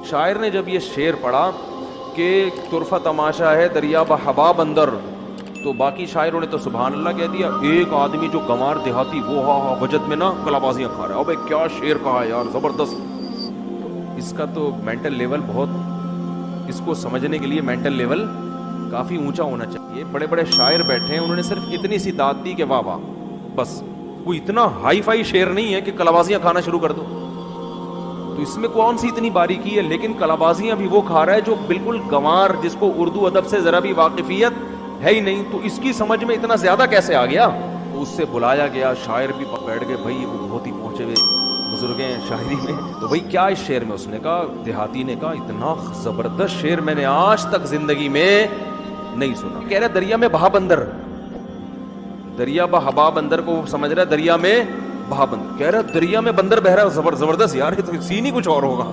شاعر نے جب یہ شعر پڑھا کہ طرفہ تماشا ہے دریا بحباب اندر, تو باقی شاعروں نے تو سبحان اللہ کہہ دیا. ایک آدمی جو گنوار دیہاتی وہ ہاں وجد میں نا کلا بازیاں کھا رہا ہے, ابے کیا شعر کہا ہے یار, زبردست. اس کا تو مینٹل لیول بہت, اس کو سمجھنے کے لیے مینٹل لیول کافی اونچا ہونا چاہیے. بڑے بڑے شاعر بیٹھے ہیں, انہوں نے صرف اتنی سی داد دی کہ واہ واہ, بس. کوئی اتنا ہائی فائی شعر نہیں ہے کہ کلابازیاں کھانا شروع کر دو. تو اس میں کون سی اتنی باریکی ہے, لیکن کلابازیاں بھی وہ کھا رہا ہے جو بالکل گنوار, جس کو اردو ادب سے ذرا بھی واقفیت ہے ہی نہیں. تو اس کی سمجھ میں اتنا زیادہ کیسے آ گیا؟ تو اس سے بلایا گیا, شاعر بھی بیٹھ گئے, بھائی وہ بہت ہی پہنچے ہوئے بزرگ ہیں شاعری میں, تو بھائی کیا اس شعر میں؟ اس نے کہا, دیہاتی نے کہا, اتنا زبردست شعر میں نے آج تک زندگی میں نہیں سنا. کہہ رہے دریا میں بہا بندر, دریا بحباب اندر کو سمجھ رہا ہے دریا میں بہا بندر, کہہ رہا دریا میں بندر بہ رہا ہے, زبردست یار, یہ تو سین ہی کچھ اور ہوگا.